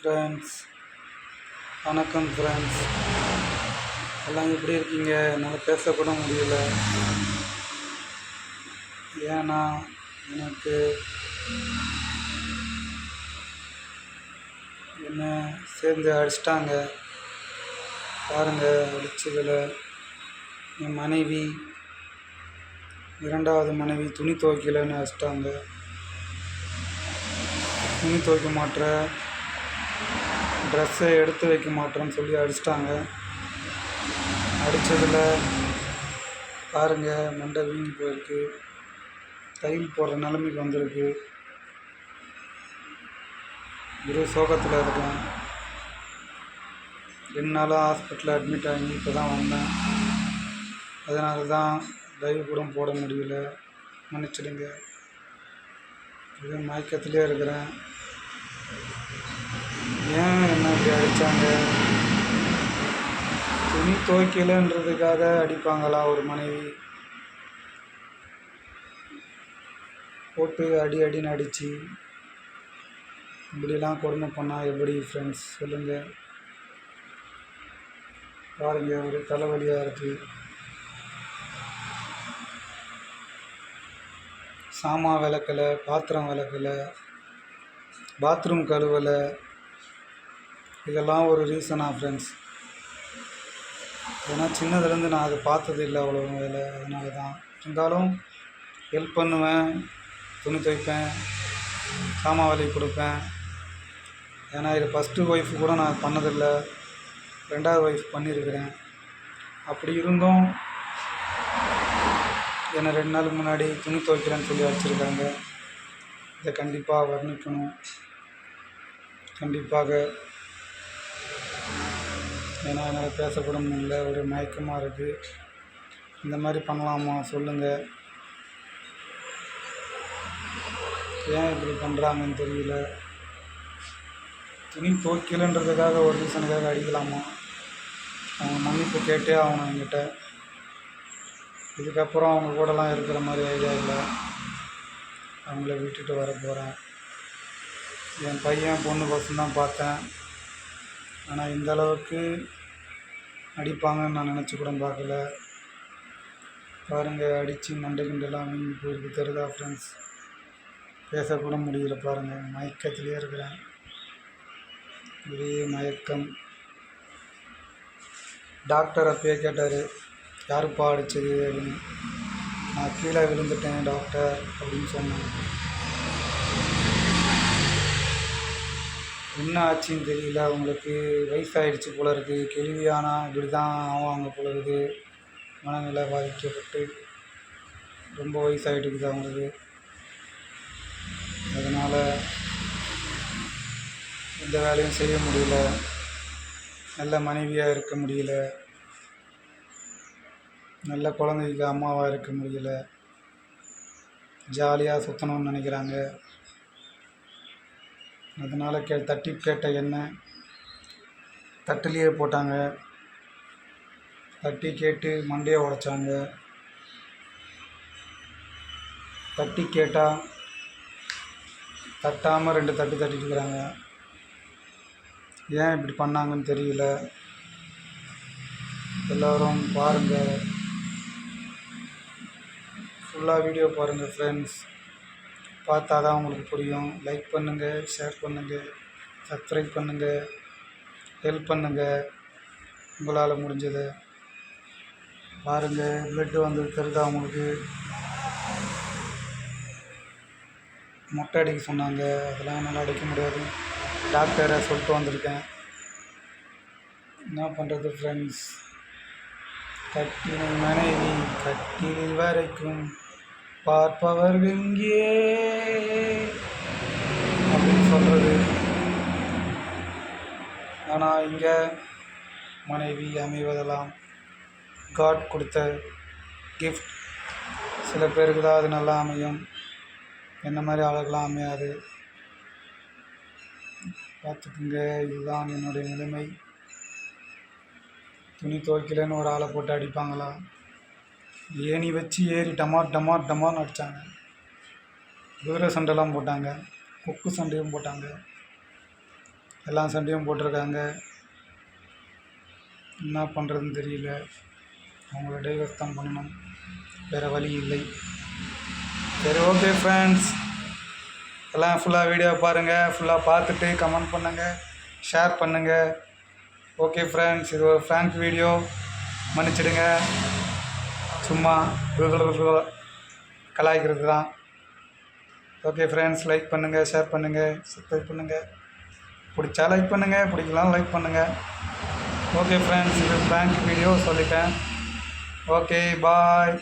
Friends, வணக்கம் friends. எல்லாம் எப்படி இருக்கீங்க? என்னால் பேசக்கூட முடியல. ஏன்னா எனக்கு என்ன சேர்ந்து அடிச்சிட்டாங்க. பாருங்கள், அடித்ததில் என் மனைவி, இரண்டாவது மனைவி துணி துவைக்கலைன்னு அடிச்சிட்டாங்க. துணி துவைக்க மாட்டேற, ட்ரெஸ்ஸை எடுத்து வைக்க மாட்டேன்னு சொல்லி அடிச்சிட்டாங்க. அடித்ததில் பாருங்கள், மண்டை வீங்கி போயிருக்கு. தையல் போடுற நிலைமைக்கு வந்திருக்கு. ஒரே சோகத்தில் இருக்கேன். 2 நாளாக ஹாஸ்பிட்டலில் அட்மிட் ஆகி இப்போ தான் வந்தேன். அதனால தான் லைவ் கூட போட முடியல, மன்னிச்சிடுங்க. இது மயக்கத்திலே இருக்கிறேன். ஏன் என்ன இப்படி அடித்தாங்க? துணி துவைக்கலைன்றதுக்காக அடிப்பாங்களா ஒரு மனைவி? போட்டு அடின்னு அடித்து இப்படிலாம் கொடுமை பண்ணால் எப்படி ஃப்ரெண்ட்ஸ் சொல்லுங்கள்? பாருங்கள், ஒரு தலைவலியாக இருக்குது. சாமான் விளக்கலை, பாத்திரம் விளக்கலை, பாத்ரூம் கழுவலை. இதெல்லாம் ஒரு ரீசனா ஃப்ரெண்ட்ஸ்? ஏன்னா சின்னதுலேருந்து நான் அதை பார்த்தது இல்லை அவ்வளோ வேலை. அதனால தான். இருந்தாலும் ஹெல்ப் பண்ணுவேன், துணி துவைப்பேன், சாமான் விலைக்கு கொடுப்பேன். ஏன்னா இது ஃபஸ்ட்டு ஒய்ஃபு கூட நான் பண்ணதில்லை, 2வது ஒய்ஃப் பண்ணியிருக்கிறேன். அப்படி இருந்தும் என்னை 2 நாளுக்கு முன்னாடி துணி துவைக்கிறேன்னு சொல்லி அடிச்சிருக்காங்க. இதை கண்டிப்பாக வர்ணிக்கணும், கண்டிப்பாக. ஏன்னா என்னால் பேசக்கூட முடியல, ஒரு மயக்கமாக இருக்குது. இந்த மாதிரி பண்ணலாமா சொல்லுங்கள்? ஏன் இப்படி பண்ணுறாங்கன்னு தெரியல. துணி துவைக்கலைன்றதுக்காக ஒரு ரீசனுக்காக அடிக்கலாமா? அவங்க மன்னிப்பு கேட்டே ஆகணும் என்கிட்ட. இதுக்கப்புறம் அவங்க கூடலாம் இருக்கிற மாதிரி ஐடியா இல்லை. அவங்கள விட்டுட்டு வர போகிறேன். என் பையன் பொண்ணு பசங்க தான் பார்த்தேன். ஆனால் இந்த அளவுக்கு அடிப்பாங்கன்னு நான் நினச்சி கூட பார்க்கல. பாருங்கள், அடித்து மண்டை கிண்டெல்லாம் வீங்கி போயிருக்கு. தெரியுதா ஃப்ரெண்ட்ஸ்? பேசக்கூட முடியல. பாருங்கள், மயக்கத்திலே இருக்கிறேன். ஒரே மயக்கம். டாக்டர் அப்பயே கேட்டார், யாருப்பா அடித்தது அப்படின்னு. நான் கீழே விழுந்துட்டேன் டாக்டர் அப்படின்னு சொன்னேன். என்ன ஆச்சுன்னு தெரியல. அவங்களுக்கு வயசாகிடுச்சு போல இருக்குது. கேள்வியானா இப்படி தான் ஆவாங்க போல இருக்குது. மனநிலை பாதிக்கப்பட்டு ரொம்ப வயசாகிட்டுக்குது அவங்களுக்கு. அதனால் எந்த வேலையும் செய்ய முடியல, நல்ல மனைவியாக இருக்க முடியல, நல்ல குழந்தைக்கு அம்மாவாக இருக்க முடியல. ஜாலியாக சுற்றணும்னு நினைக்கிறாங்க. அதனால் தட்டி கேட்ட எண்ணெய் தட்டிலேயே போட்டாங்க. தட்டி கேட்டு மண்டையை உடைச்சாங்க. தட்டி கேட்டால் தட்டாமல் 2 தட்டு தட்டிட்டுருக்குறாங்க. ஏன் இப்படி பண்ணாங்கன்னு தெரியல. எல்லோரும் பாருங்கள், ஃபுல்லாக வீடியோ பாருங்கள் ஃப்ரெண்ட்ஸ். பார்த்தா தான் உங்களுக்கு புரியும். லைக் பண்ணுங்கள், ஷேர் பண்ணுங்கள், சப்ஸ்கிரைப் பண்ணுங்கள், ஹெல்ப் பண்ணுங்கள் உங்களால் முடிஞ்சதை. பாருங்கள், ப்ளட்டு வந்தது தெரியுதா உங்களுக்கு? மொட்டை அடிக்க சொன்னாங்க. அதெல்லாம் என்னால் அடிக்க முடியாது, டாக்டரை சொல்லிட்டு வந்திருக்கேன். என்ன பண்ணுறது ஃப்ரெண்ட்ஸ்? கட்டின மனைவி கட்டில் வரைக்கும் பார்ப்பவர் எங்கே அப்படின்னு சொல்கிறது. ஆனால் இங்கே மனைவி அமைவதெல்லாம் காட் கொடுத்த கிஃப்ட். சில பேருக்கு தான் அது நல்லா அமையும், என்ன மாதிரி ஆளுக்கெல்லாம் அமையாது. பார்த்துக்குங்க, இதுதான் என்னுடைய நிலைமை. துணி துவைக்கலைன்னு ஒரு ஆளை போட்டு அடிப்பாங்களா? ஏணி வச்சு ஏறி டமார்னு அடித்தாங்க. குதிரை சண்டைலாம் போட்டாங்க, கொக்கு சண்டையும் போட்டாங்க. எல்லா சண்டையும் போட்டிருக்காங்க. என்ன பண்ணுறதுன்னு தெரியல. அவங்கள டைவர்ஸ் தான் பண்ணணும், வேறு வழி இல்லை. சரி, ஓகே ஃப்ரெண்ட்ஸ், எல்லாம் ஃபுல்லாக வீடியோ பாருங்கள். ஃபுல்லாக பார்த்துட்டு கமெண்ட் பண்ணுங்கள், ஷேர் பண்ணுங்கள். ஓகே ஃப்ரெண்ட்ஸ், இது ஒரு ஃப்ராங்க் வீடியோ, மன்னிச்சிடுங்க. சும்மா கலாய்க்கிறது தான். ஓகே ஃப்ரெண்ட்ஸ், லைக் பண்ணுங்கள், ஷேர் பண்ணுங்கள், சப்ஸ்கிரைப் பண்ணுங்கள். பிடிச்சா லைக் பண்ணுங்கள், பிடிக்கலாம் லைக் பண்ணுங்கள். ஓகே ஃப்ரெண்ட்ஸ், இது ஃப்ராங்க் வீடியோ சொல்லிட்டேன். ஓகே, பாய்.